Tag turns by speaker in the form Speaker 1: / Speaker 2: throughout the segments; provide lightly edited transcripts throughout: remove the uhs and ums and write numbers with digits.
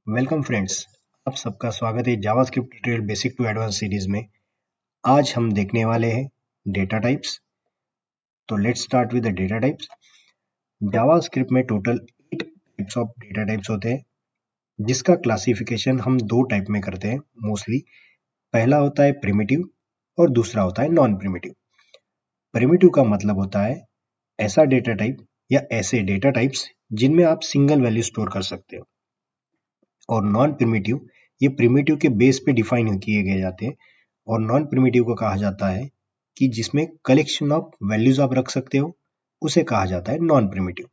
Speaker 1: Welcome friends. आप सबका स्वागत है JavaScript tutorial basic to advance series में। आज हम देखने वाले हैं डेटा टाइप्स। तो let's start with the data types. JavaScript में total 8 types of data types होते हैं, जिसका क्लासिफिकेशन हम दो टाइप में करते हैं मोस्टली। पहला होता है प्रिमिटिव और दूसरा होता है नॉन प्रिमिटिव। प्रिमिटिव का मतलब होता है ऐसा डेटा टाइप या ऐसे डेटा टाइप्स जिनमें आप सिंगल वैल्यू स्टोर कर सकते हो। और नॉन प्रिमिटिव, ये प्रिमिटिव के बेस पे डिफाइन किए गए जाते हैं। और नॉन प्रिमिटिव को कहा जाता है कि जिसमें कलेक्शन ऑफ वैल्यूज आप रख सकते हो, उसे कहा जाता है नॉन प्रिमिटिव।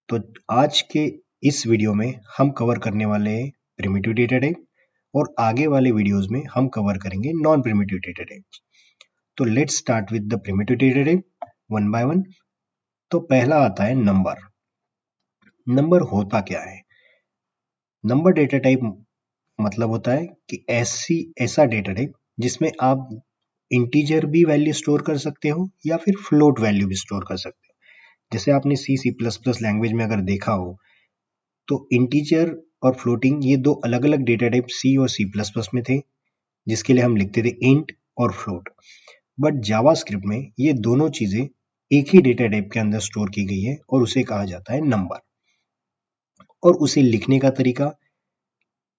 Speaker 1: तो आज के इस वीडियो में हम कवर करने वाले हैं प्रिमिटिव डेटा टाइप, और आगे वाले वीडियोस में हम कवर करेंगे नॉन प्रिमिटिव डेटा टाइप। तो let's start with the primitive data type one by one. तो पहला आता है नंबर। नंबर होता क्या है? नंबर डेटा टाइप मतलब होता है कि ऐसा डेटा टाइप जिसमें आप इंटीजर भी वैल्यू स्टोर कर सकते हो या फिर फ्लोट वैल्यू भी स्टोर कर सकते हो। जैसे आपने C++ लैंग्वेज में अगर देखा हो तो इंटीजर और फ्लोटिंग, ये दो अलग अलग डेटा टाइप C और C++ में थे, जिसके लिए हम लिखते थे इंट और फ्लोट। बट जावास्क्रिप्ट में ये दोनों चीजें एक ही डेटा टाइप के अंदर स्टोर की गई है और उसे कहा जाता है नंबर। और उसे लिखने का तरीका,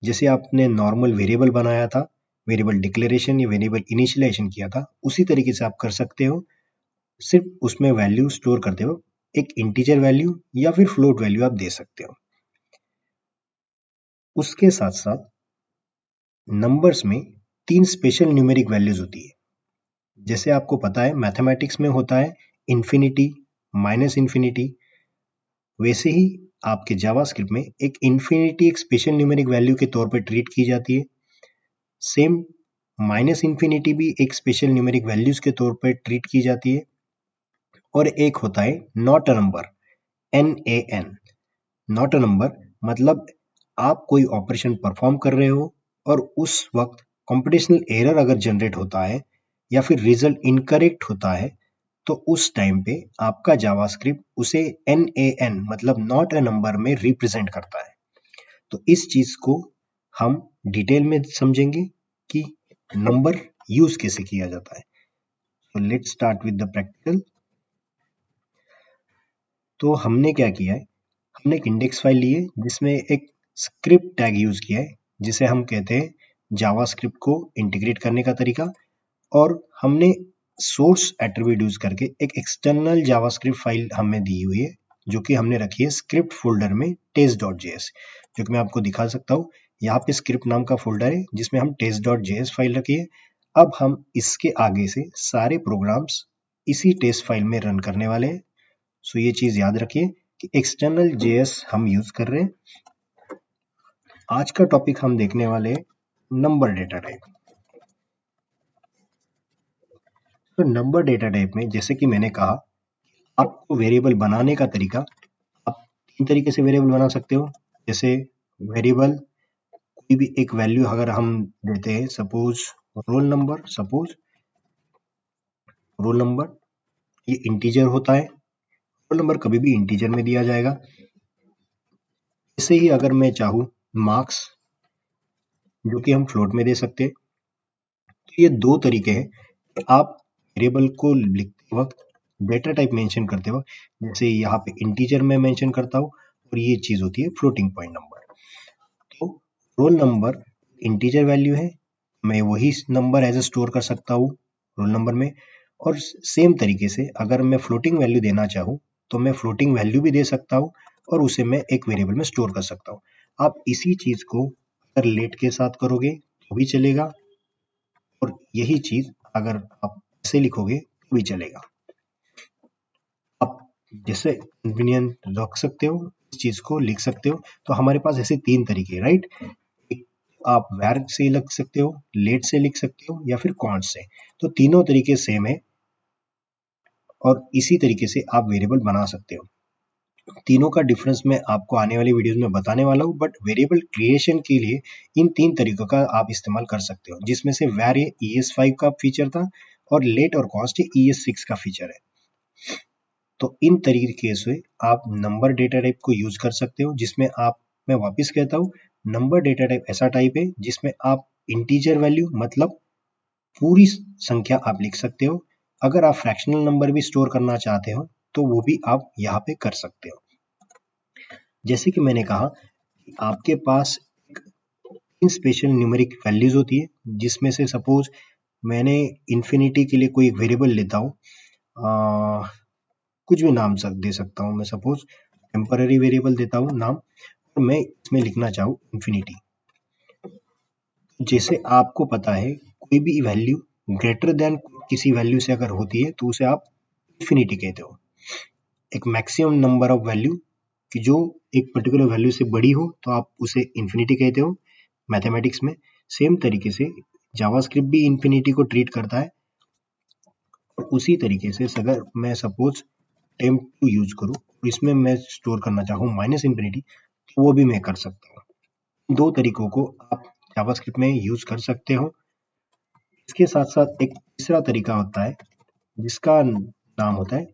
Speaker 1: जैसे आपने नॉर्मल वेरिएबल बनाया था, वेरिएबल डिक्लेरेशन या वेरिएबल इनिशियलाइजेशन किया था, उसी तरीके से आप कर सकते हो। सिर्फ उसमें वैल्यू स्टोर करते हो, एक इंटीजर वैल्यू या फिर फ्लोट वैल्यू आप दे सकते हो। उसके साथ साथ नंबर्स में 3 स्पेशल न्यूमेरिक वैल्यूज होती है। जैसे आपको पता है मैथमेटिक्स में होता है इन्फिनिटी, माइनस इन्फिनिटी, वैसे ही आपके जावास्क्रिप्ट में एक इन्फिनिटी एक स्पेशल न्यूमेरिक वैल्यू के तौर पर ट्रीट की जाती है। सेम माइनस इन्फिनिटी भी एक स्पेशल न्यूमेरिक वैल्यूज के तौर पर ट्रीट की जाती है। और एक होता है not a number, NaN। Not a number मतलब आप कोई ऑपरेशन परफॉर्म कर रहे हो और उस वक्त कंप्यूटेशनल एरर अगर जनरेट होता है या फिर रिजल्ट इनकरेक्ट होता है, तो उस टाइम पे आपका जावास्क्रिप्ट उसे NaN मतलब नॉट अ नंबर में रिप्रेजेंट करता है। तो इस चीज को हम डिटेल में समझेंगे कि नंबर यूज कैसे किया जाता है। तो let's start with the practical. तो हमने क्या किया है, हमने एक इंडेक्स फाइल ली है जिसमें एक स्क्रिप्ट टैग यूज किया है, जिसे हम कहते हैं जावास्क्रिप्ट को इंटीग्रेट करने का तरीका। और हमने सोर्स एट्रीब्यूट यूज करके एक एक्सटर्नल जावास्क्रिप्ट फाइल हमें दी हुई है, जो कि हमने रखी है स्क्रिप्ट फोल्डर में test.js, जो कि मैं आपको दिखा सकता हूँ। यहाँ पे स्क्रिप्ट नाम का फोल्डर है जिसमें हम test.js फाइल रखी है। अब हम इसके आगे से सारे प्रोग्राम्स इसी टेस्ट फाइल में रन करने वाले हैं। सो ये चीज याद रखिए कि एक्सटर्नल JS हम यूज कर रहे हैं। आज का टॉपिक हम देखने वाले नंबर डेटा टाइप। तो नंबर डेटा टाइप में, जैसे कि मैंने कहा, आपको वेरिएबल बनाने का तरीका, आप 3 तरीके से वेरिएबल बना सकते हो। जैसे वेरिएबल कोई भी एक वैल्यू अगर हम देते हैं, सपोज रोल नंबर ये इंटीजर होता है, रोल नंबर कभी भी इंटीजर में दिया जाएगा। इसे ही अगर मैं चाहूँ मार्क्स, जो कि हम फ्लोट में दे सकते हैं। तो ये दो तरीके हैं कि आप वेरिएबल को लिखते वक्त, डेटा टाइप मेंशन करते वक्त, जैसे यहाँ पे इंटीजर में मेंशन करता हूँ और ये चीज होती है फ्लोटिंग पॉइंट नंबर। तो रोल नंबर इंटीजर वैल्यू है, मैं वही नंबर एज ए स्टोर कर सकता हूँ रोल नंबर में। और सेम तरीके से अगर मैं फ्लोटिंग वैल्यू देना चाहूँ तो मैं फ्लोटिंग वैल्यू भी दे सकता हूँ और उसे मैं एक वेरिएबल में स्टोर कर सकता हूँ। आप इसी चीज को अगर लेट के साथ करोगे तो भी चलेगा, और यही चीज अगर आप ऐसे लिखोगे तो भी चलेगा। आप जैसे कन्वीनियंट रख सकते हो, इस चीज को लिख सकते हो। तो हमारे पास ऐसे 3 तरीके, राइट? एक, आप var से लिख सकते हो, लेट से लिख सकते हो, या फिर कॉन्स्ट से। तो तीनों तरीके सेम है और इसी तरीके से आप वेरिएबल बना सकते हो। तीनों का डिफरेंस मैं आपको आने वाली वीडियोस में बताने वाला हूँ, बट वेरिएबल क्रिएशन के लिए इन 3 तरीकों का आप इस्तेमाल कर सकते हो, जिसमें से var ये ES5 का फीचर था और लेट और कॉन्स्ट ES6 का फीचर है। तो इन तरीके से आप नंबर डेटा टाइप को यूज कर सकते हो, जिसमें आप मैं वापस कहता हूँ, नंबर डेटा टाइप ऐसा टाइप है जिसमें आप इंटीजर वैल्यू मतलब पूरी संख्या आप लिख सकते हो। अगर आप फ्रैक्शनल नंबर भी स्टोर करना चाहते हो तो वो भी आप यहाँ पे कर सकते हो। जैसे कि मैंने कहा, आपके पास इन स्पेशल न्यूमेरिक वैल्यूज होती है, जिसमें से सपोज मैंने इन्फिनिटी के लिए कोई एक वेरिएबल लेता हूँ, कुछ भी नाम दे सकता हूँ मैं, सपोज टेम्पररी वेरिएबल देता हूँ नाम, और मैं इसमें लिखना चाहूँ इन्फिनिटी। जैसे आपको पता है, कोई भी वैल्यू ग्रेटर देन किसी वैल्यू से अगर होती है तो उसे आप इन्फिनिटी कहते हो। एक मैक्सिमम नंबर ऑफ वैल्यू कि जो एक पर्टिकुलर वैल्यू से बड़ी हो तो आप उसे इन्फिनिटी कहते हो मैथमेटिक्स में। सेम तरीके से जावास्क्रिप्ट भी इन्फिनिटी को ट्रीट करता है। और उसी तरीके से अगर मैं सपोज टेम्प2 यूज करूँ, इसमें मैं स्टोर करना चाहूँ माइनस इन्फिनिटी, तो वो भी मैं कर सकता हूँ। दो तरीकों को आप जावास्क्रिप्ट में यूज कर सकते हो। इसके साथ साथ एक तीसरा तरीका होता है जिसका नाम होता है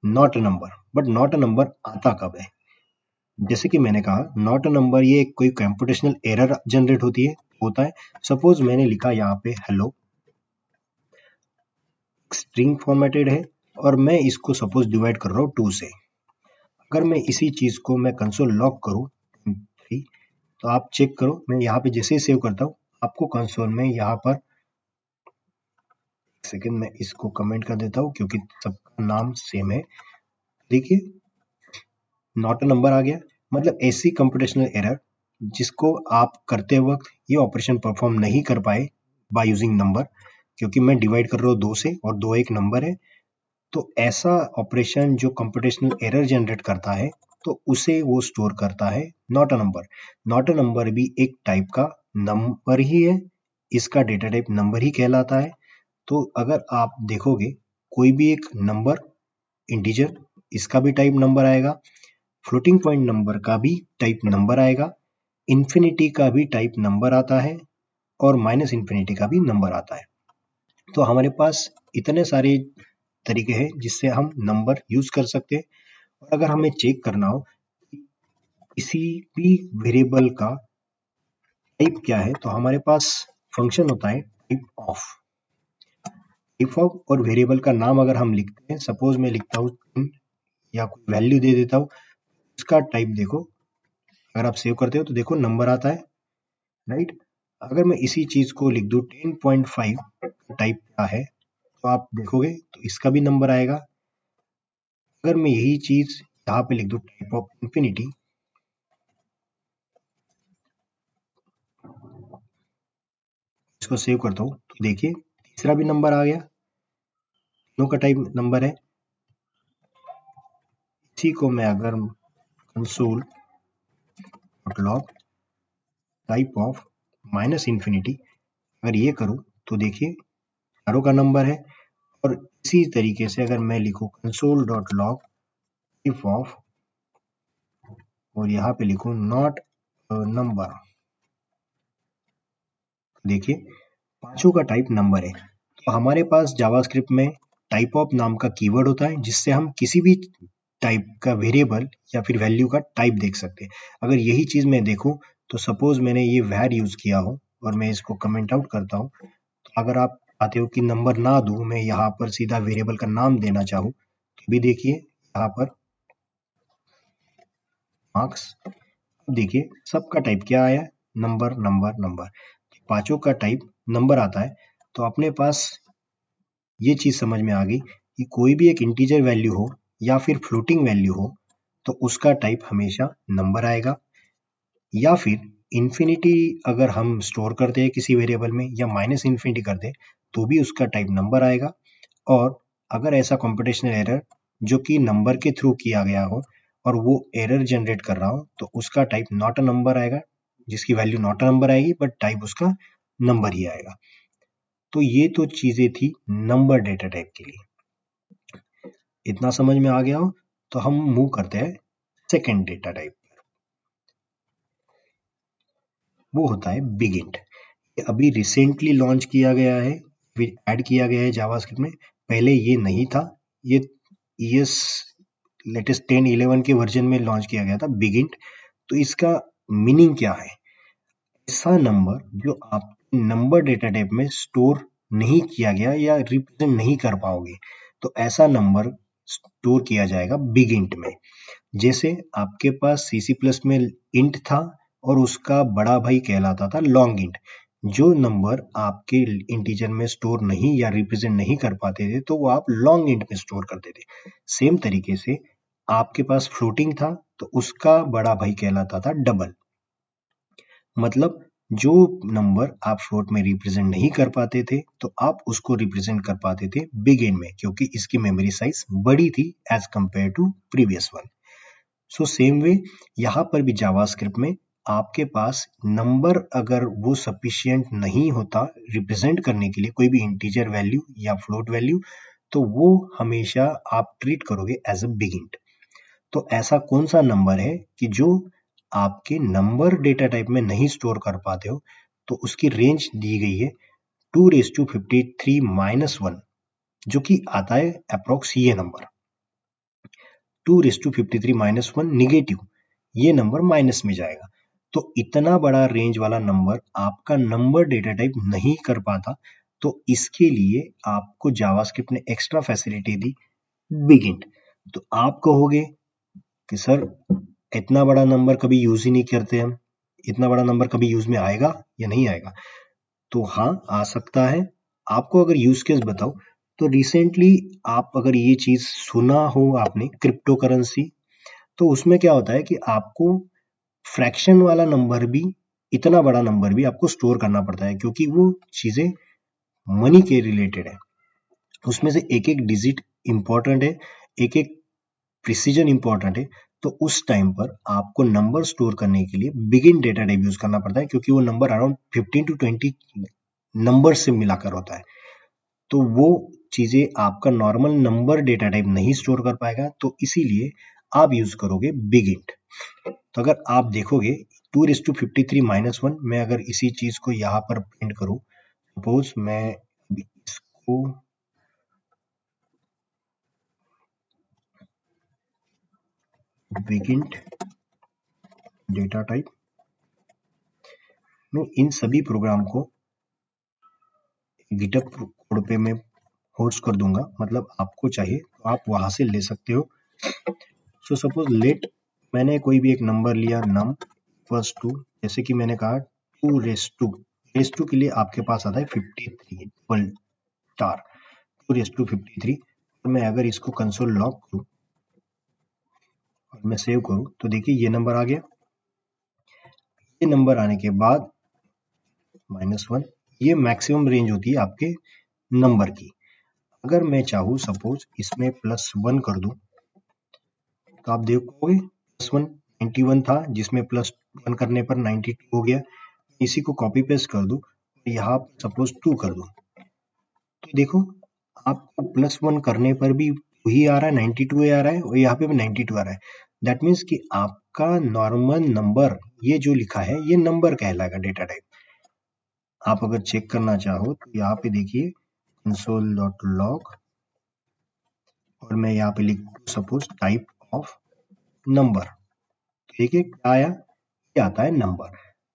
Speaker 1: not a number. But not a number आता कब है? जैसे कि मैंने कहा, नॉट अ नंबर ये कोई कंप्यूटेशनल एरर जनरेट होता है। सपोज मैंने लिखा यहाँ पे हेलो, स्ट्रिंग फॉर्मेटेड है और मैं इसको सपोज डिवाइड कर रहा हूँ 2 से। अगर मैं इसी चीज को मैं कंसोल लॉग करूँ 3, तो आप चेक करो, मैं यहाँ पे जैसे ही सेव करता हूँ आपको कंसोल में यहाँ पर, सेकंड मैं इसको कमेंट कर देता हूँ क्योंकि सबका नाम सेम है। देखिए नॉट अ नंबर आ गया, मतलब ऐसी कंप्यूटेशनल एरर जिसको आप करते वक्त ये ऑपरेशन परफॉर्म नहीं कर पाए बाय यूजिंग नंबर, क्योंकि मैं डिवाइड कर रहा हूँ 2 से और 2 एक नंबर है। तो ऐसा ऑपरेशन जो कंप्यूटेशनल एरर जनरेट करता है तो उसे वो स्टोर करता है not a number. Not a number भी एक टाइप का नंबर ही है, इसका डेटा टाइप नंबर ही कहलाता है। तो अगर आप देखोगे कोई भी एक नंबर इंटीजर, इसका भी टाइप नंबर आएगा, फ्लोटिंग पॉइंट नंबर का भी टाइप नंबर आएगा, इन्फिनिटी का भी टाइप नंबर आता है और माइनस इन्फिनिटी का भी नंबर आता है। तो हमारे पास इतने सारे तरीके हैं जिससे हम नंबर यूज कर सकते हैं। और अगर हमें चेक करना हो किसी भी वेरिएबल का टाइप क्या है, तो हमारे पास फंक्शन होता है टाइप ऑफ। टाइप ऑफ और वेरिएबल का नाम अगर हम लिखते हैं, सपोज मैं लिखता हूँ या कोई वैल्यू दे देता हूँ, इसका टाइप देखो, अगर आप सेव करते हो तो देखो नंबर आता है, राइट। अगर मैं इसी चीज को लिख दूं 10.5 टाइप का है तो आप देखोगे तो इसका भी नंबर आएगा। अगर मैं यही चीज यहाँ पे लिख दूं टाइप ऑफ इंफिनिटी, इसको सेव करता हूँ तो देखिए तीसरा भी नंबर आ गया, दोनों का टाइप नंबर है। इसी को मैं अगर console log type of minus infinity अगर ये करूँ तो देखिए चारों का नंबर है। और इसी तरीके से अगर मैं लिखूं console dot log type of और यहाँ पे लिखूं नॉट नंबर, देखिए पांचों का टाइप नंबर है। तो हमारे पास जावास्क्रिप्ट में टाइप ऑफ नाम का कीवर्ड होता है जिससे हम किसी भी टाइप का वेरिएबल या फिर वैल्यू का टाइप देख सकते हैं। अगर यही चीज मैं देखूं तो सपोज मैंने ये var यूज किया हो और मैं इसको कमेंट आउट करता हूं, तो अगर आप चाहते हो कि नंबर ना दूं, मैं यहाँ पर सीधा वेरिएबल का नाम देना चाहूँ तो भी देखिए यहाँ पर मार्क्स, देखिए सबका टाइप क्या आया, नंबर नंबर नंबर, पांचों का टाइप नंबर आता है। तो अपने पास ये चीज समझ में आ गई कि कोई भी एक इंटीजर वैल्यू हो या फिर फ्लोटिंग वैल्यू हो तो उसका टाइप हमेशा नंबर आएगा। या फिर इन्फिनिटी अगर हम स्टोर करते हैं किसी वेरिएबल में या माइनस इन्फिनिटी करते हैं तो भी उसका टाइप नंबर आएगा। और अगर ऐसा कंप्यूटेशनल एरर जो कि नंबर के थ्रू किया गया हो और वो एरर जनरेट कर रहा हो तो उसका टाइप नॉट अ नंबर आएगा, जिसकी वैल्यू नॉट अ नंबर आएगी बट टाइप उसका नंबर ही आएगा। तो ये तो चीजें थी नंबर डेटा टाइप के लिए। इतना समझ में आ गया हो तो हम मूव करते हैं सेकेंड डेटा टाइप, वो होता है बिग इंट। अभी रिसेंटली लॉन्च किया गया है, फिर ऐड किया गया है जावास्क्रिप्ट में, पहले ये नहीं था। ये ईएस लेटेस्ट 10 11 के वर्जन में लॉन्च किया गया था बिग इंट। तो इसका मीनिंग क्या है? ऐसा नंबर जो आप नंबर डेटा टाइप में स्टोर नहीं किया गया या रिप्रेजेंट नहीं कर पाओगे, तो ऐसा नंबर स्टोर किया जाएगा बिग इंट में। जैसे आपके पास सीसी प्लस में इंट था और उसका बड़ा भाई कहलाता था लॉन्ग इंट। जो नंबर आपके इंटीजर में स्टोर नहीं या रिप्रेजेंट नहीं कर पाते थे, तो वो आप लॉन्ग इंट में स्टोर करते थे। सेम तरीके से आपके पास फ्लोटिंग था, तो उसका बड़ा भाई कहलाता था डबल। मतलब जो नंबर आप फ्लोट में रिप्रेजेंट नहीं कर पाते थे, तो आप उसको रिप्रेजेंट कर पाते थे बिग इंट में, क्योंकि इसकी मेमोरी साइज बड़ी थी as compare to previous one. So same way यहाँ पर भी जावास्क्रिप्ट में आपके पास नंबर अगर वो सफिशिएंट नहीं होता रिप्रेजेंट करने के लिए कोई भी इंटीजर वैल्यू या फ्लोट वैल्यू, तो वो हमेशा आप ट्रीट करोगे एज अ बिग इंट। तो ऐसा कौन सा नंबर है कि जो आपके नंबर डेटा टाइप में नहीं स्टोर कर पाते हो, तो उसकी रेंज दी गई है 2⁵ जो कि आता है अप्रोक्स ये नंबर 2⁵ निगेटिव, ये नंबर माइनस में जाएगा। तो इतना बड़ा रेंज वाला नंबर आपका नंबर डेटा टाइप नहीं कर पाता, तो इसके लिए आपको जावास्क्रिप्ट ने extra facility the big int. तो आप कहोगे कि सर इतना बड़ा नंबर कभी यूज ही नहीं करते हम, इतना बड़ा नंबर कभी यूज में आएगा या नहीं आएगा? तो हाँ, आ सकता है। आपको अगर यूज केस बताओ, तो रिसेंटली आप अगर ये चीज सुना हो आपने क्रिप्टो करेंसी, तो उसमें क्या होता है कि आपको फ्रैक्शन वाला नंबर भी, इतना बड़ा नंबर भी आपको स्टोर करना पड़ता है, क्योंकि वो चीजें मनी के रिलेटेड है। उसमें से एक एक डिजिट इंपॉर्टेंट है, एक एक प्रिसीजन इंपॉर्टेंट है। तो उस टाइम पर आपको नंबर स्टोर करने के लिए बिगिन डेटा टाइप यूज करना पड़ता है, क्योंकि वो नंबर अराउंड 15 to 20 नंबर से मिलाकर होता है। तो वो चीजें आपका नॉर्मल नंबर डेटा टाइप नहीं स्टोर कर पाएगा, तो इसीलिए आप यूज करोगे बिग इंट। तो अगर आप देखोगे 2:53-1, मैं अगर इसी चीज को यहाँ पर प्रिंट करूं, सपोज मैं इसको बिग इंट डेटा टाइप में इन सभी प्रोग्राम को गिटहब कोड पे मैं होस्ट कर दूंगा, मतलब आपको चाहिए तो आप वहां से ले सकते हो। सो सपोज लेट मैंने कोई भी एक नंबर लिया num = 2, जैसे कि मैंने कहा 2 के लिए आपके पास आता है 53 डबल स्टार 2:53। और मैं अगर इसको कंसोल लॉग करूं और मैं सेव करूं, तो देखिए ये नंबर आ गया। ये नंबर आने के बाद -1, ये मैक्सिमम रेंज होती है आपके नंबर की। अगर मैं चाहूँ सपोज इसमें +1 कर दूं, तो आप देखोगे +1 91 था, जिसमें +1 करने पर 92 हो गया। इसी को कॉपी पेस्ट कर दूं, यहाँ सपोज 2 कर दूं, तो देखो आपको +1 करने पर भी वही आ रहा है, 92 आ रहा है, और यहाँ पे भी 92 आ रहा है। दैट मीन्स कि आपका नॉर्मल नंबर ये जो लिखा है ये नंबर कहलाएगा डेटा टाइप। आप अगर चेक करना चाहो तो यहाँ पे देखिए console.log, और मैं यहाँ पे लिख सपोज टाइप ऑफ नंबर, देखिए क्या आया, ये आता है नंबर।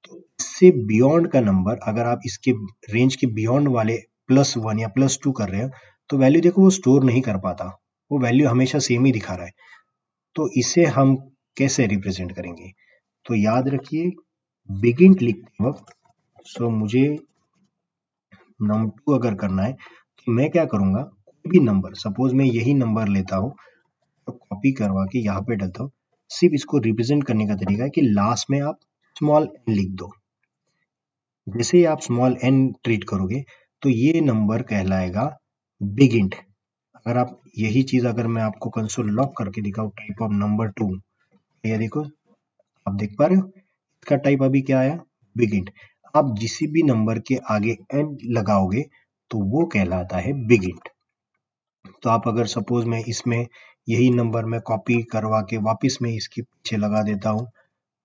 Speaker 1: तो इससे बियॉन्ड का नंबर, अगर आप इसके रेंज के बियॉन्ड वाले +1 या +2 कर रहे हो, तो वैल्यू देखो वो स्टोर नहीं कर पाता, वो वैल्यू हमेशा सेम ही दिखा रहा है। तो इसे हम कैसे रिप्रेजेंट करेंगे? तो याद रखिए बिगिन लिखते वक्त, सो मुझे num2 अगर करना है, तो मैं क्या करूंगा, कोई भी नंबर, सपोज मैं यही नंबर लेता हूँ, तो कॉपी करवा के यहाँ पे डालता हूँ। सिर्फ इसको रिप्रेजेंट करने का तरीका है कि लास्ट में आप स्मॉल n लिख दो। जैसे ही आप स्मॉल n ट्रीट करोगे, तो ये नंबर कहलाएगा बिग इंट। अगर आप यही चीज अगर मैं आपको कंसोल लॉग करके दिखाऊं टाइप ऑफ नंबर 2, ये देखो आप देख पा रहे हो, इसका टाइप अभी क्या आया, बिग इंट। आप जिस भी नंबर के आगे n लगाओगे, तो वो कहलाता है बिग इंट। तो आप अगर सपोज मैं इसमें यही नंबर मैं कॉपी करवा के वापस में इसके पीछे लगा देता हूँ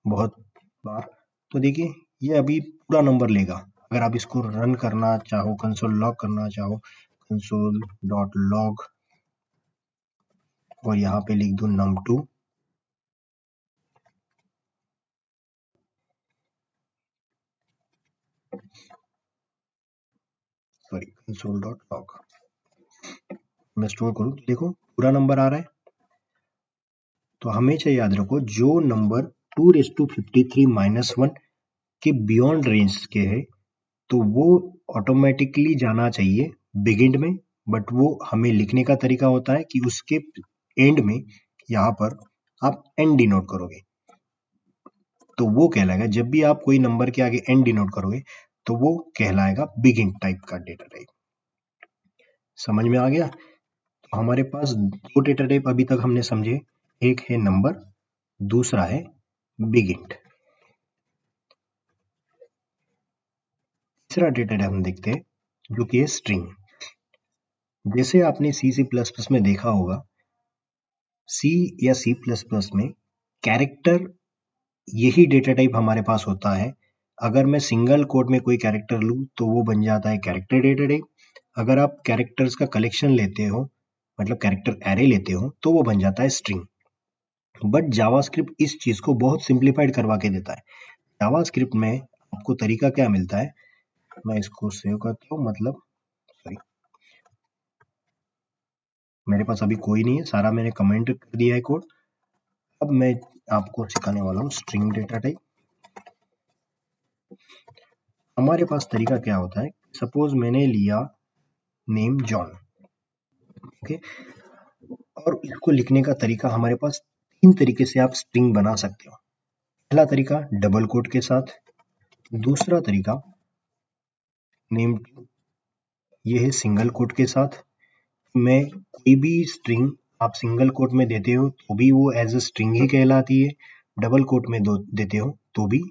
Speaker 1: बहुत बार, तो देखिए ये अभी पूरा नंबर लेगा। अगर आप इसको रन करना चाहो, कंसोल लॉग करना चाहो, console.log, और यहाँ पे लिख दूं num2, सॉरी console.log मैं स्टोर करूँ तो देखो पूरा नंबर आ रहा है। तो हमेशा याद रखो जो नंबर 2⁻53 - 1 के बियॉन्ड रेंज के है तो वो ऑटोमेटिकली जाना चाहिए बिगिन में, बट वो हमें लिखने का तरीका होता है कि उसके एंड में यहाँ पर आप एन डिनोट करोगे, तो वो कहलाएगा। जब भी आप कोई नंबर के आगे एन डिनोट करोगे तो वो कहलाएगा बिगिन टाइप का डेटा टाइप। समझ में आ गया? तो हमारे पास दो डेटा टाइप अभी तक हमने समझे, एक है नंबर, दूसरा है बिगिन। तीसरा डेटा टाइप हम देखते हैं जो कि है स्ट्रिंग। जैसे आपने C++ में देखा होगा, C या C++ में कैरेक्टर यही डेटा टाइप हमारे पास होता है। अगर मैं सिंगल कोट में कोई कैरेक्टर लूँ तो वो बन जाता है कैरेक्टर डेटा टाइप। अगर आप कैरेक्टर्स का कलेक्शन लेते हो, मतलब कैरेक्टर एरे लेते हो, तो वो बन जाता है स्ट्रिंग। बट जावास्क्रिप्ट इस चीज को बहुत सिंप्लीफाइड करवा के देता है। जावास्क्रिप्ट में आपको तरीका क्या मिलता है, मैं इसको सेव करता हूँ, मतलब सॉरी मेरे पास अभी कोई नहीं है, सारा मैंने कमेंट कर दिया है कोड। अब मैं आपको सिखाने वाला हूँ स्ट्रिंग डेटा टाइप। हमारे पास तरीका क्या होता है, सपोज मैंने लिया नेम जॉन, ओके, और इसको लिखने का तरीका हमारे पास तीन तरीके से आप स्ट्रिंग बना सकते हो। पहला तरीका डबल कोट के साथ, दूसरा तरीका नेम, ये है सिंगल कोट के साथ। में कोई भी स्ट्रिंग आप सिंगल कोट में देते हो तो भी वो एज अ स्ट्रिंग ही कहलाती है, डबल कोट में देते हो तो भी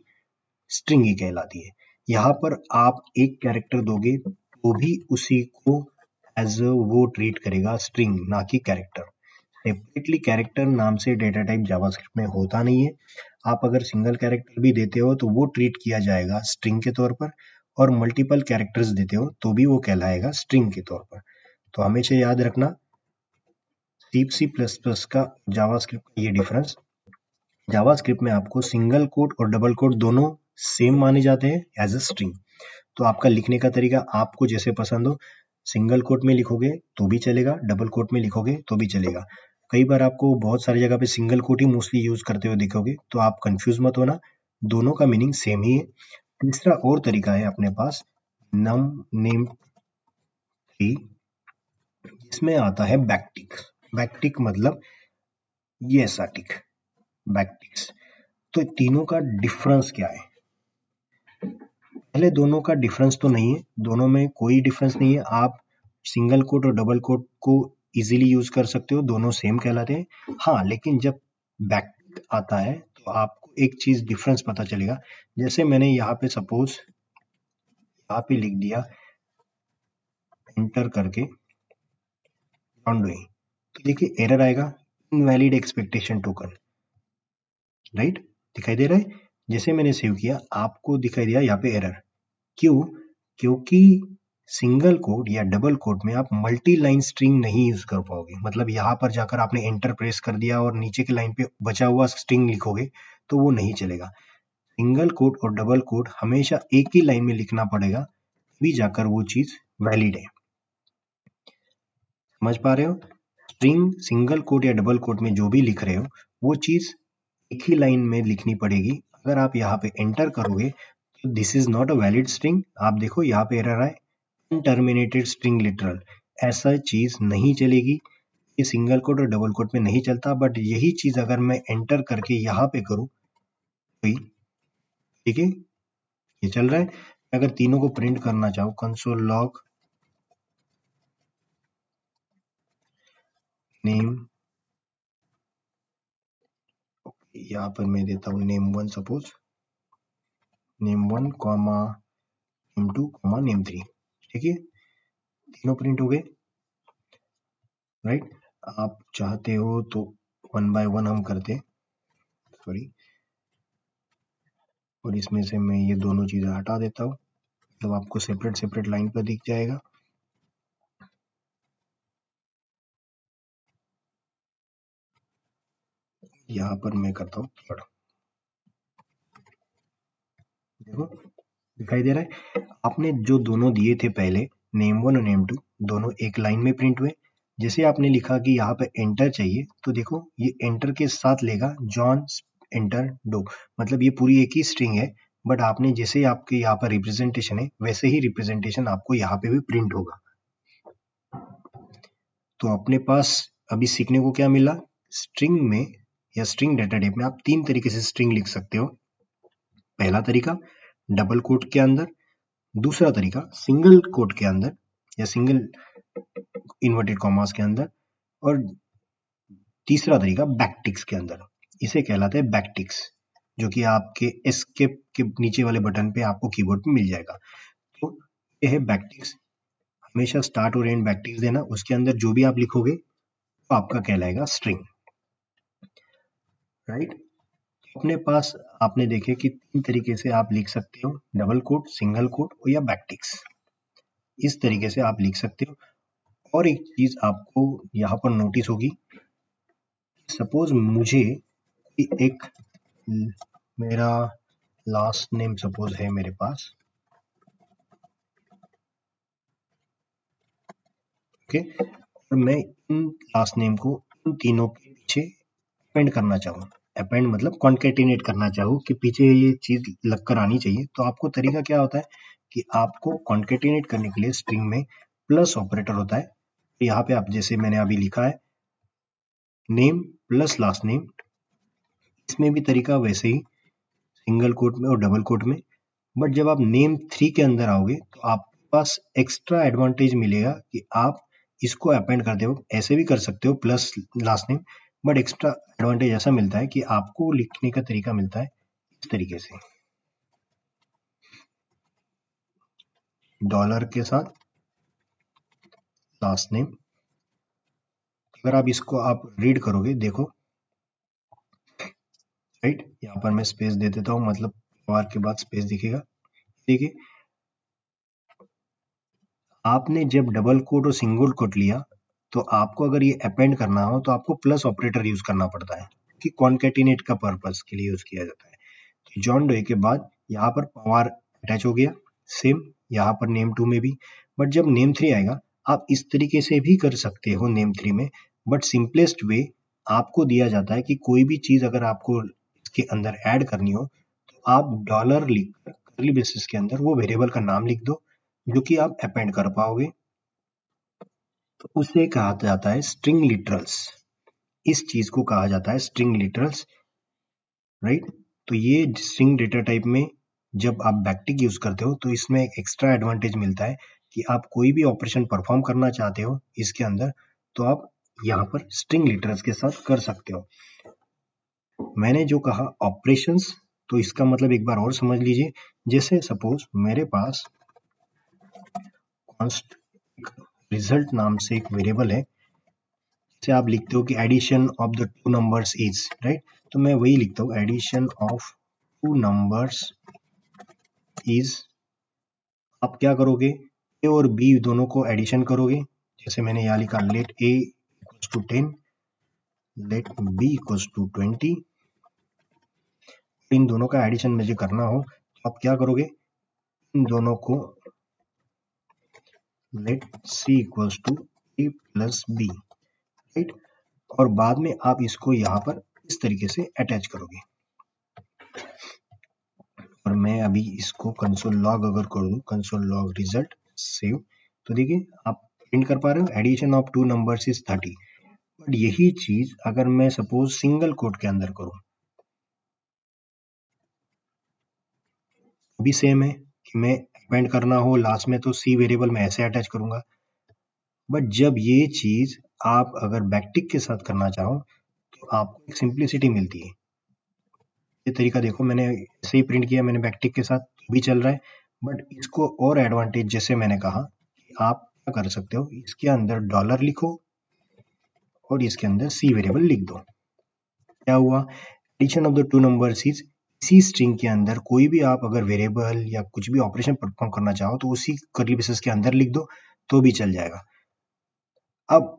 Speaker 1: स्ट्रिंग ही कहलाती है। यहाँ पर आप एक कैरेक्टर दोगे तो भी उसी को एज अ वो ट्रीट करेगा स्ट्रिंग, ना कि कैरेक्टर। सेपरेटली कैरेक्टर नाम से डेटा टाइप जावास्क्रिप्ट में होता नहीं है। आप अगर सिंगल कैरेक्टर भी देते हो तो वो ट्रीट किया जाएगा स्ट्रिंग के तौर पर, और मल्टीपल कैरेक्टर्स देते हो तो भी वो कहलाएगा स्ट्रिंग के तौर पर। तो हमेशा याद रखना C++ का जावास्क्रिप्ट का ये डिफरेंस। जावास्क्रिप्ट में आपको सिंगल कोट और डबल कोट दोनों सेम माने जाते हैं एज अ स्ट्रिंग। तो आपका लिखने का तरीका आपको जैसे पसंद हो, सिंगल कोट में लिखोगे तो भी चलेगा, डबल कोट में लिखोगे तो भी चलेगा। कई बार आपको बहुत सारी जगह पे सिंगल कोट ही मोस्टली यूज करते हुए दिखोगे, तो आप कंफ्यूज मत होना, दोनों का मीनिंग सेम ही है। तीसरा और तरीका है अपने पास नम नेम 3, जिसमें आता है बैकटिक। बैकटिक मतलब ये ऐसा टिक, बैकटिक्स। तो तीनों का डिफरेंस क्या है? पहले दोनों का डिफरेंस तो नहीं है, दोनों में कोई डिफरेंस नहीं है। आप सिंगल कोट और डबल कोट को इजीली यूज कर सकते हो, दोनों सेम कहलाते हैं। हाँ, लेकिन जब बैक आता है तो आपको एक चीज डिफरेंस पता चलेगा। जैसे मैंने यहाँ पे सपोज यहाँ पे लिख दिया एंटर करके डूइंग, तो देखिए एरर आएगा, इनवैलिड एक्सपेक्टेशन टोकन, राइट, दिखाई दे रहा है। जैसे मैंने सेव किया आपको दिखाई दिया यहाँ पे एरर। क्यों? क्योंकि सिंगल कोट या डबल कोट में आप मल्टी लाइन स्ट्रिंग नहीं यूज कर पाओगे। मतलब यहाँ पर जाकर आपने एंटर प्रेस कर दिया और नीचे की लाइन पे बचा हुआ स्ट्रिंग लिखोगे तो वो नहीं चलेगा। सिंगल कोट और डबल कोट हमेशा एक ही लाइन में लिखना पड़ेगा, तभी जाकर वो चीज वैलिड है। समझ पा रहे हो? स्ट्रिंग सिंगल कोट या डबल कोट में जो भी लिख रहे हो वो चीज एक ही लाइन में लिखनी पड़ेगी। अगर आप यहाँ पे एंटर करोगे तो this is not a valid string. आप देखो यहाँ पे एरर आए, अनटर्मिनेटेड स्ट्रिंग लिटरल, ऐसा चीज नहीं चलेगी। ये सिंगल कोट और डबल कोट में नहीं चलता, बट यही चीज अगर मैं एंटर करके यहाँ पे करूँ तो ठीक है, ये चल रहा है। अगर तीनों को प्रिंट करना चाहूँ कंसोल लॉग नेम, यहाँ पर मैं देता हूँ name 1, suppose name 1 comma name 2 comma name 3, ठीक है, तीनों प्रिंट हो गए, राइट। आप चाहते हो तो 1 बाय 1 हम करते, सॉरी, और इसमें से मैं ये दोनों चीजें हटा देता हूँ, मतलब आपको सेपरेट सेपरेट लाइन पर दिख जाएगा। यहाँ पर मैं करता हूँ थर्ड, देखो दिखाई दे रहा है। आपने जो दोनों दिए थे पहले नेम 1 और नेम 2 दोनों एक लाइन में प्रिंट हुए। जैसे आपने लिखा कि यहाँ पे एंटर चाहिए, तो देखो ये एंटर के साथ लेगा जॉन एंटर डो, मतलब ये पूरी एक ही स्ट्रिंग है, बट आपने जैसे आपके यहाँ पर रिप्रेजेंटेशन है वैसे ही रिप्रेजेंटेशन आपको यहाँ पे भी प्रिंट होगा। तो अपने पास अभी सीखने को क्या मिला, स्ट्रिंग में या स्ट्रिंग डेटा टाइप में आप 3 तरीके से स्ट्रिंग लिख सकते हो। पहला तरीका डबल कोट के अंदर, दूसरा तरीका सिंगल कोट के अंदर या सिंगल इन्वर्टेड कॉमास के अंदर, और तीसरा तरीका बैकटिक्स के अंदर। इसे कहलाते हैं बैकटिक्स, जो कि आपके एस्केप के नीचे वाले बटन पे आपको कीबोर्ड पे मिल जाएगा। तो ये है बैकटिक्स। हमेशा स्टार्ट और एंड बैकटिक्स देना, उसके अंदर जो भी आप लिखोगे तो आपका कहलाएगा स्ट्रिंग, राइट। अपने पास आपने देखे कि 3 तरीके से आप लिख सकते हो, डबल कोट, सिंगल कोट या बैकटिक्स। इस तरीके से आप लिख सकते हो। और एक चीज आपको यहाँ पर नोटिस होगी, सपोज मुझे एक मेरा लास्ट नेम सपोज है मेरे पास, ओके, और मैं इन लास्ट नेम को इन तीनों के पीछे अपेंड करना चाहूँ, अपेंड मतलब कॉन्केटिनेट करना चाहूँ कि पीछे ये चीज लगकर आनी चाहिए, तो आपको तरीका क्या होता है कि आपको कॉन्केटिनेट करने के लिए स्ट्रिंग में प्लस ऑपरेटर होता है। यहाँ पे आप जैसे मैंने अभी लिखा है नेम प्लस लास्ट नेम, इसमें भी तरीका वैसे ही सिंगल कोट में और डबल कोट में। बट जब आप नेम 3 के अंदर आओगे तो आपके पास एक्स्ट्रा एडवांटेज मिलेगा कि आप इसको अपेंड करते हो, ऐसे भी कर सकते हो plus last name, but extra advantage ऐसा मिलता है कि आपको लिखने का तरीका मिलता है इस तरीके से, डॉलर के साथ लास्ट नेम। अगर आप इसको आप रीड करोगे, देखो राइट, यहाँ पर मैं स्पेस दे देता हूँ, मतलब वार के बाद स्पेस दिखेगा। देखिए आपने जब डबल कोट और सिंगल कोट लिया तो आपको अगर ये अपेंड करना हो तो आपको प्लस ऑपरेटर यूज करना पड़ता है, कि कॉन्केटिनेट का पर्पस के लिए यूज किया जाता है। तो जॉन डे के बाद यहाँ पर पवार अटैच हो गया, सेम यहाँ पर नेम 2 में भी। बट जब नेम 3 आएगा आप इस तरीके से भी कर सकते हो नेम 3 में, बट सिंपलेस्ट वे आपको दिया जाता है कि कोई भी चीज अगर आपको इसके अंदर ऐड करनी हो तो आप डॉलर लिखकर कर्ली ब्रेसेस के अंदर वो वेरिएबल का नाम लिख दो जो कि आप अपेंड कर पाओगे। तो उसे कहा जाता है स्ट्रिंग लिटरल्स। इस चीज को कहा जाता है स्ट्रिंग लिटरल्स, राइट। तो ये स्ट्रिंग डेटा टाइप में जब आप बैकटिक यूज करते हो तो इसमें एक एक्स्ट्रा एडवांटेज मिलता है कि आप कोई भी ऑपरेशन परफॉर्म करना चाहते हो इसके अंदर तो आप यहाँ पर स्ट्रिंग लिटरल्स के साथ कर सकते हो। मैंने जो कहा ऑपरेशंस, तो इसका मतलब एक बार और समझ लीजिए। जैसे सपोज मेरे पास कॉन्स्ट रिजल्ट नाम से एक वेरिएबल है, जैसे आप लिखते हो कि addition of the two numbers is, right, तो मैं वही लिखता हूँ addition of two numbers is. आप क्या करोगे, ए और बी दोनों को एडिशन करोगे, जैसे मैंने यहाँ लिखा let A equals to 10, let B equals to 20। इन दोनों का एडिशन मुझे करना हो तो आप क्या करोगे, इन दोनों को let C equals to A plus B, right, और बाद में आप इसको यहाँ पर इस तरीके से अटैच करोगे। और मैं अभी इसको कंसोल लॉग अगर कर दूं, कंसोल लॉग रिजल्ट सेव, तो देखिए आप प्रिंट कर पा रहे हो addition of two numbers is 30। But यही चीज अगर मैं सपोज सिंगल कोट के अंदर करूं भी सेम है कि मैं अपेंड करना हो लास्ट में तो सी वेरिएबल में ऐसे अटैच करूंगा। बट जब ये चीज आप अगर बैकटिक के साथ करना चाहो तो आपको एक सिंप्लिसिटी मिलती है। ये तरीका देखो, मैंने ऐसे ही प्रिंट किया, मैंने बैकटिक के साथ भी चल रहा है। बट इसको और एडवांटेज जैसे मैंने कहा कि आप क्या कर सकते हो, इसके अंदर डॉलर लिखो और इसके अंदर सी वेरिएबल लिख दो। क्या हुआ, addition of the two numbers is, इसी स्ट्रिंग के अंदर कोई भी आप अगर वेरिएबल या कुछ भी ऑपरेशन परफॉर्म करना चाहो तो उसी कर्ली ब्रेसेस के अंदर लिख दो तो भी चल जाएगा। अब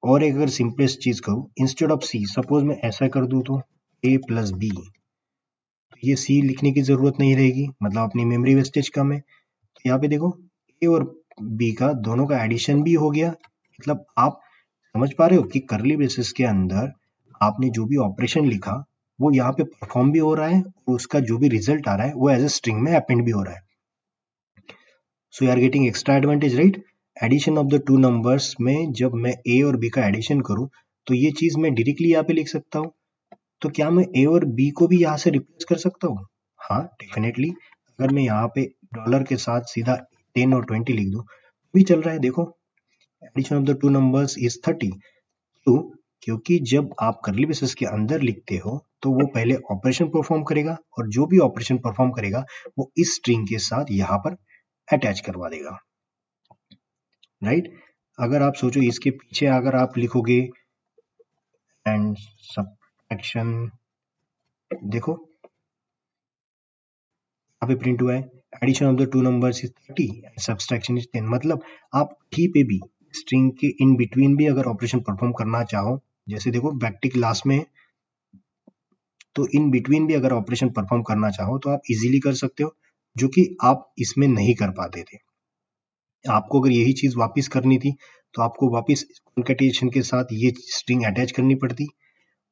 Speaker 1: और एक अगर सिंपलेस्ट चीज करूं, इंस्टेड ऑफ सी सपोज मैं ऐसा कर दूं तो ए प्लस बी, ये सी लिखने की जरूरत नहीं रहेगी, मतलब अपनी मेमोरी वेस्टेज कम है। तो यहाँ पे देखो ए और बी का दोनों का एडिशन भी हो गया। मतलब आप समझ पा रहे हो कि करली ब्रेसेस के अंदर आपने जो भी ऑपरेशन लिखा वो यहाँ पे परफॉर्म भी हो रहा है और उसका जो भी रिजल्ट आ रहा है वो एज ए स्ट्रिंग में अपेंड भी हो रहा है। So you are getting extra advantage, right? Addition of the two numbers में जब मैं ए और बी का एडिशन करूं तो ये चीज मैं डायरेक्टली यहाँ पे लिख सकता हूँ। तो क्या मैं ए और बी को भी यहाँ से रिप्लेस कर सकता हूँ? हाँ, डेफिनेटली। अगर मैं यहाँ पे डॉलर के साथ सीधा 10 और 20 लिख दूं भी चल रहा है। देखो, addition of the two numbers is 30। क्यों? क्योंकि जब आप करली ब्रेसेस के अंदर लिखते हो तो वो पहले ऑपरेशन परफॉर्म करेगा और जो भी ऑपरेशन परफॉर्म करेगा वो इस स्ट्रिंग के साथ यहाँ पर अटैच करवा देगा, राइट? अगर आप सोचो इसके पीछे अगर आप लिखोगे एंड सब्ट्रैक्शन, देखो यहाँ पे प्रिंट हुआ है addition of the two numbers is 30 and subtraction is 10। मतलब आप कहीं पे भी स्ट्रिंग के इन बिटवीन भी अगर ऑपरेशन परफॉर्म करना चाहो, जैसे देखो बैकटिक लास्ट में, तो इन बिटवीन भी अगर ऑपरेशन परफॉर्म करना चाहो तो आप इजीली कर सकते हो, जो कि आप इसमें नहीं कर पाते थे। आपको अगर यही चीज वापस करनी थी तो आपको वापस कॉन्केटेशन के साथ ये स्ट्रिंग अटैच करनी पड़ती,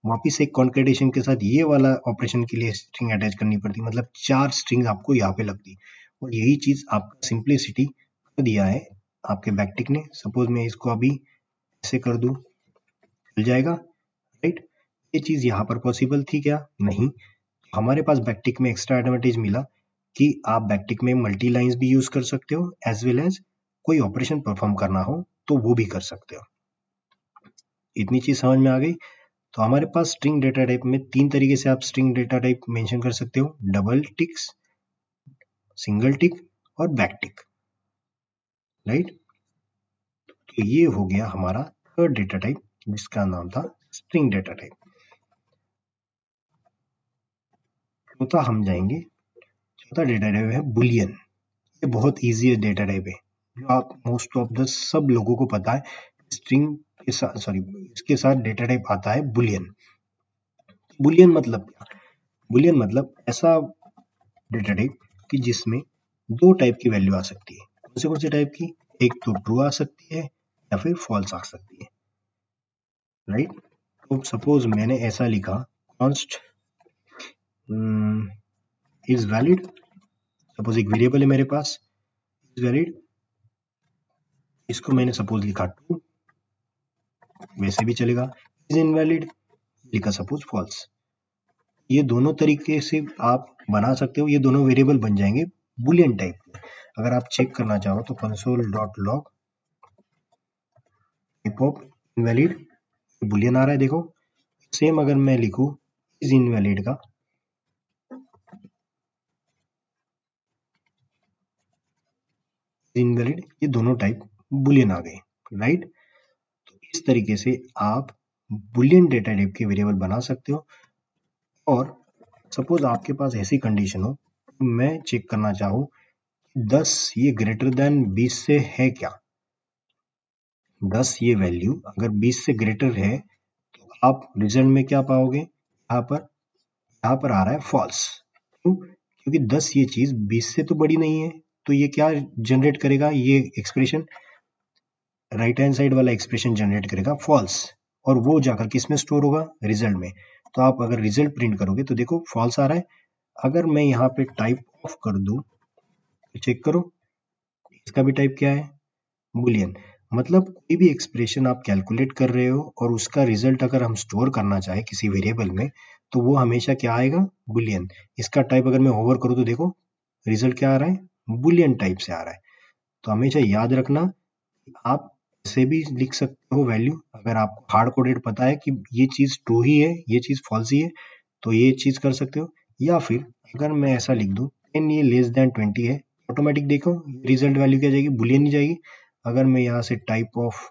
Speaker 1: वापस एक कॉन्केटेशन के साथ ये वाला ऑपरेशन के लिए स्ट्रिंग अटैच करनी पड़ती। मतलब 4 स्ट्रिंग आपको यहाँ पे लगती और यही चीज आपका सिंप्लिसिटी कर दिया है आपके बैकटिक ने। सपोज मैं इसको अभी ऐसे कर दूं, चल जाएगा, राइट? ये चीज यहाँ पर पॉसिबल थी क्या? नहीं। हमारे पास बैकटिक में एक्स्ट्रा एडवांटेज मिला कि आप बैकटिक में मल्टी लाइंस भी यूज कर सकते हो एज वेल एज कोई ऑपरेशन परफॉर्म करना हो तो वो भी कर सकते हो। इतनी चीज समझ में आ गई? तो हमारे पास स्ट्रिंग डेटा टाइप में 3 तरीके से आप स्ट्रिंग डेटा टाइप मेंशन कर सकते हो, डबल टिक्स, सिंगल टिक और बैक टिक, राइट? तो ये हो गया हमारा थर्ड डेटा टाइप जिसका नाम था स्ट्रिंग डेटा टाइप। चौथा हम जाएंगे, चौथा डेटा टाइप है बुलियन। ये बहुत इजी डेटा टाइप है जो आप मोस्ट ऑफ द सब लोगों को पता है। स्ट्रिंग के साथ, सॉरी, इसके साथ डेटा टाइप आता है बुलियन। बुलियन मतलब क्या? बुलियन मतलब ऐसा डेटा टाइप कि जिसमें 2 टाइप की वैल्यू आ सकती है। कौन से टाइप की? एक तो ट्रू आ सकती है या फिर फॉल्स आ सकती है, राइट? तो सपोज मैंने ऐसा लिखा, कॉन्स्ट इज वैलिड। सपोज एक वेरिएबल है मेरे पास, इज वैलिड, इसको मैंने सपोज लिखा ट्रू, वैसे भी चलेगा। इज इनवैलिड लिखा सपोज फॉल्स। ये दोनों तरीके से आप बना सकते हो, ये दोनों वेरिएबल बन जाएंगे बुलियन टाइप। अगर आप चेक करना चाहो तो console.log type of invalid boolean आ रहा है, देखो। सेम अगर मैं लिखूं इज इनवैलिड का, इनवैलिड, ये दोनों टाइप बुलियन आ गए, राइट? तो इस तरीके से आप बुलियन डेटा टाइप के वेरिएबल बना सकते हो। और सपोज आपके पास ऐसी कंडीशन हो, मैं चेक करना चाहूँ 10 ये ग्रेटर देन 20 से है क्या? 10 ये वैल्यू अगर 20 से ग्रेटर है तो आप रिजल्ट में क्या पाओगे? यहाँ पर आ रहा है फॉल्स। क्यों? क्योंकि 10 ये चीज 20 से तो बड़ी नहीं है, तो ये क्या जनरेट करेगा? ये एक्सप्रेशन, राइट हैंड साइड वाला एक्सप्रेशन जनरेट करेगा फॉल्स, और वो जाकर किस में स्टोर होगा? रिजल्ट में। तो आप अगर रिजल्ट प्रिंट करोगे तो देखो फॉल्स आ रहा है। अगर मैं यहाँ पे टाइप ऑफ कर दूं तो चेक करो इसका भी टाइप क्या है? बुलियन। मतलब कोई भी एक्सप्रेशन आप कैलकुलेट कर रहे हो और उसका रिजल्ट अगर हम स्टोर करना चाहे किसी वेरिएबल में तो वो हमेशा क्या आएगा? बुलियन। इसका टाइप अगर मैं ओवर करूँ तो देखो रिजल्ट क्या आ रहा है? बुलियन टाइप से आ रहा है। तो हमेशा याद रखना, आप ऐसे भी लिख सकते हो वैल्यू, अगर आपको हार्ड कोडेड पता है कि ये चीज ट्रू ही है, ये चीज फॉल्स ही है, तो ये चीज कर सकते हो। या फिर अगर मैं ऐसा लिख दूं 10 ये लेस देन 20 है, ऑटोमेटिक देखो रिजल्ट वैल्यू क्या जाएगी? बुलियन ही जाएगी। अगर मैं यहाँ से टाइप ऑफ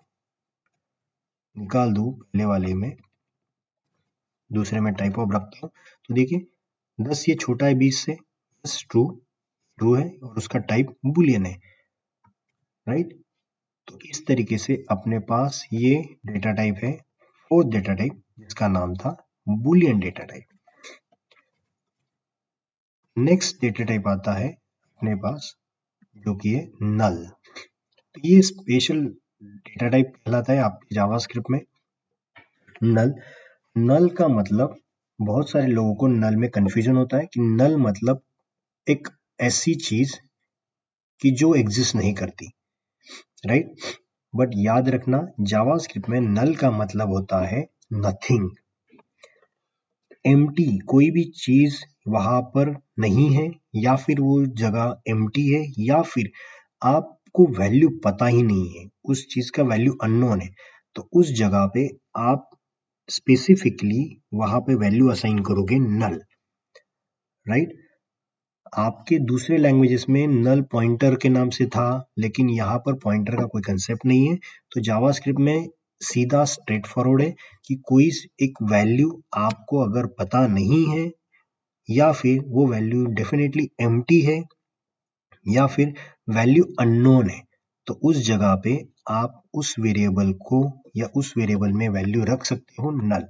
Speaker 1: निकाल दूं पहले वाले में, दूसरे में टाइप ऑफ रखता हूँ, तो देखिए 10 ये छोटा है 20 से, 10 ट्रू, ट्रू है और उसका टाइप बुलियन है, राइट? तो इस तरीके से अपने पास ये डेटा टाइप है, फोर्थ डेटा टाइप जिसका नाम था Boolean data type. Next data type आता है अपने पास जो कि है नल। तो ये स्पेशल डेटा टाइप कहलाता है आपके जावास्क्रिप्ट में नल। नल का मतलब बहुत सारे लोगों को नल में कंफ्यूजन होता है कि नल मतलब एक ऐसी चीज कि जो एग्जिस्ट नहीं करती, राइट। बट याद रखना जावास्क्रिप्ट में नल का मतलब होता है नथिंग, एम्प्टी, कोई भी चीज वहां पर नहीं है या फिर वो जगह एम्प्टी है या फिर आपको वैल्यू पता ही नहीं है, उस चीज का वैल्यू अननोन है, तो उस जगह पे आप स्पेसिफिकली वहां पे वैल्यू असाइन करोगे नल, राइट। आपके दूसरे लैंग्वेजेस में नल पॉइंटर के नाम से था, लेकिन यहाँ पर पॉइंटर का कोई कंसेप्ट नहीं है। तो जावास्क्रिप्ट में सीधा स्ट्रेट फॉरवर्ड है कि कोई एक वैल्यू आपको अगर पता नहीं है या फिर वो वैल्यू डेफिनेटली एम्प्टी है या फिर वैल्यू अननोन है, तो उस जगह पे आप उस वेरिएबल को या उस वेरिएबल में वैल्यू रख सकते हो नल।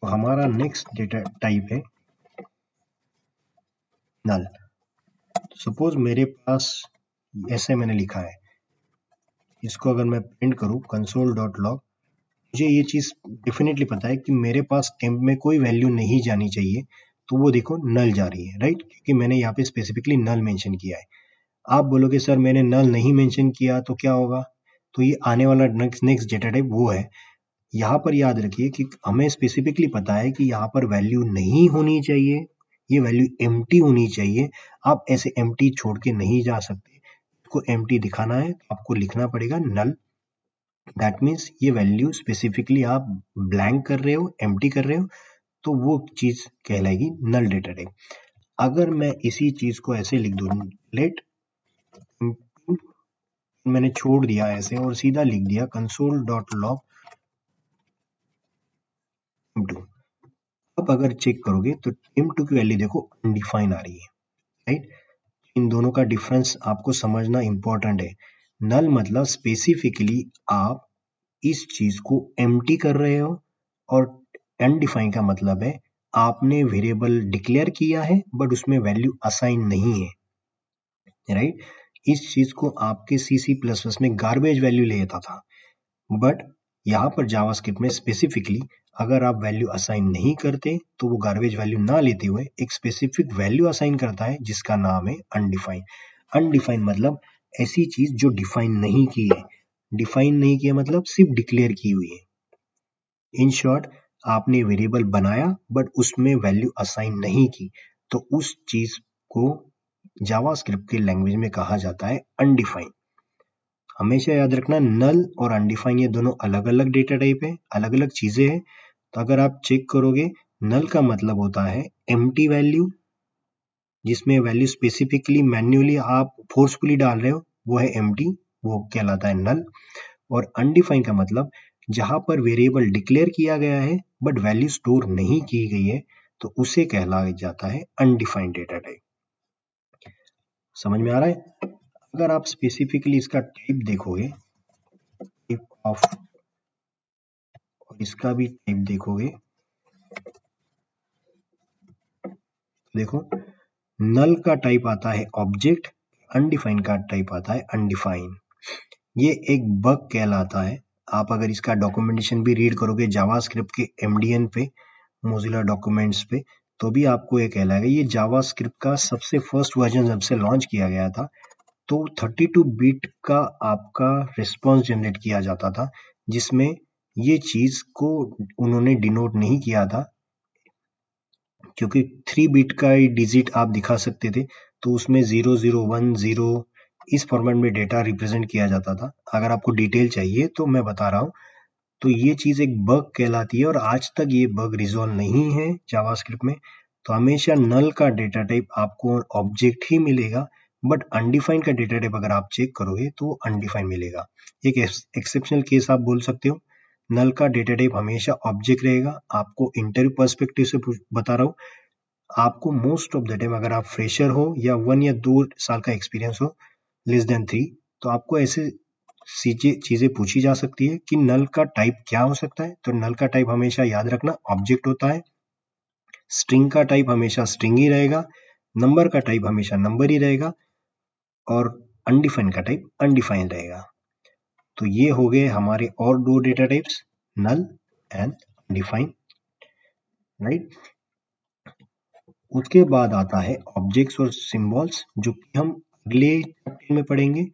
Speaker 1: तो हमारा नेक्स्ट डेटा टाइप है नल। सपोज मेरे पास ऐसे मैंने लिखा है, इसको अगर मैं प्रिंट करूं console.log, मुझे ये चीज डेफिनेटली पता है कि मेरे पास टेम्प में कोई वैल्यू नहीं जानी चाहिए, तो वो देखो नल जा रही है, राइट, क्योंकि मैंने यहाँ पे स्पेसिफिकली नल मेंशन किया है। आप बोलोगे सर मैंने नल नहीं मेंशन किया तो क्या होगा, तो ये आने वाला नेक्स्ट डेटा टाइप वो है। यहाँ पर याद रखिए कि हमें स्पेसिफिकली पता है कि यहाँ पर वैल्यू नहीं होनी चाहिए, ये वैल्यू एम्प्टी होनी चाहिए। आप ऐसे एम्प्टी छोड़ के नहीं जा सकते, इसको एम्प्टी दिखाना है तो आपको लिखना पड़ेगा नल। दैट मीन्स ये वैल्यू स्पेसिफिकली आप ब्लैंक कर रहे हो, एम्प्टी कर रहे हो, तो वो चीज कहलाएगी नल डेटा टाइप। अगर मैं इसी चीज को ऐसे लिख दूं लेट, मैंने छोड़ दिया ऐसे और सीधा लिख दिया console.log m2, अब अगर चेक करोगे तो m2 की वैल्यू देखो अनडिफाइन आ रही है, राइट। इन दोनों का डिफरेंस आपको समझना इंपॉर्टेंट है। नल मतलब स्पेसिफिकली आप इस चीज को एम्प्टी कर रहे हो, और अनडिफाइन का मतलब है आपने वेरिएबल डिक्लेयर किया है बट उसमें वैल्यू असाइन नहीं है, राइट। इस चीज को आपके C++ में गार्बेज वैल्यू लेता था, बट यहाँ पर जावास्क्रिप्ट में स्पेसिफिकली अगर आप वैल्यू असाइन नहीं करते तो वो गार्बेज वैल्यू ना लेते हुए एक स्पेसिफिक वैल्यू असाइन करता है जिसका नाम है अनडिफाइन। अनडिफाइन मतलब ऐसी चीज जो डिफाइन नहीं की है, डिफाइन नहीं किया मतलब सिर्फ डिक्लेयर की हुई है। इन शॉर्ट आपने वेरिएबल बनाया बट उसमें वैल्यू असाइन नहीं की, तो उस चीज को जावास्क्रिप्ट के लैंग्वेज में कहा जाता है अनडिफाइन। हमेशा याद रखना नल और अनडिफाइन ये दोनों अलग अलग डेटा टाइप है, अलग अलग चीजें हैं। तो अगर आप चेक करोगे नल का मतलब होता है एम्प्टी वैल्यू, जिसमें वैल्यू स्पेसिफिकली मैन्युअली आप फोर्सफुली डाल रहे हो, वो है एम्प्टी, वो कहलाता है नल। और अनडिफाइन का मतलब जहां पर वेरिएबल डिक्लेयर किया गया है बट वैल्यू स्टोर नहीं की गई है, तो उसे कहलाया जाता है अनडिफाइंड डेटा टाइप। समझ में आ रहा है। अगर आप स्पेसिफिकली इसका टाइप देखोगे, टाइप ऑफ, और इसका भी टाइप देखोगे, देखो नल का टाइप आता है ऑब्जेक्ट, अनडिफाइन का टाइप आता है अनडिफाइन। ये एक बग कहलाता है। आप अगर इसका डॉक्यूमेंटेशन भी रीड करोगे जावास्क्रिप्ट के एमडीएन पे, मोजिला डॉक्यूमेंट्स पे, तो भी आपको ये कहलाएगा। ये जावास्क्रिप्ट का सबसे फर्स्ट वर्जन जब से लॉन्च किया गया था तो 32 बिट का आपका रिस्पॉन्स जनरेट किया जाता था, जिसमें ये चीज को उन्होंने डिनोट नहीं किया था, क्योंकि 3 बिट का ही डिजिट आप दिखा सकते थे, तो उसमें 0010 इस फॉर्मेट में डेटा रिप्रेजेंट किया जाता था। अगर आपको डिटेल चाहिए तो मैं बता रहा हूँ। तो ये चीज एक बग कहलाती है और आज तक ये बग रिजॉल्व नहीं है जावास्क्रिप्ट में। तो हमेशा नल का डेटा टाइप आपको ऑब्जेक्ट ही मिलेगा, बट अनडिफाइंड का डेटा टाइप अगर आप चेक करोगे तो अनडिफाइंड मिलेगा। एक एक्सेप्शनल केस आप बोल सकते हो, नल का डेटा टाइप हमेशा ऑब्जेक्ट रहेगा। आपको इंटरव्यू पर्सपेक्टिव से बता रहा हूँ, आपको मोस्ट ऑफ द टाइम अगर आप फ्रेशर हो या 1 या 2 साल का एक्सपीरियंस हो, लेस देन 3, तो आपको ऐसे चीजें पूछी जा सकती है कि नल का टाइप क्या हो सकता है। तो नल का टाइप हमेशा याद रखना ऑब्जेक्ट होता है, स्ट्रिंग का टाइप हमेशा स्ट्रिंग ही रहेगा, नंबर का टाइप हमेशा नंबर ही रहेगा, और अनडिफाइंड का टाइप अनडिफाइंड रहेगा। तो ये हो गए हमारे और दो data types, null and undefined, right. उसके बाद आता है ऑब्जेक्ट्स और सिंबल्स, जो कि हम अगले चैप्टर में पढ़ेंगे।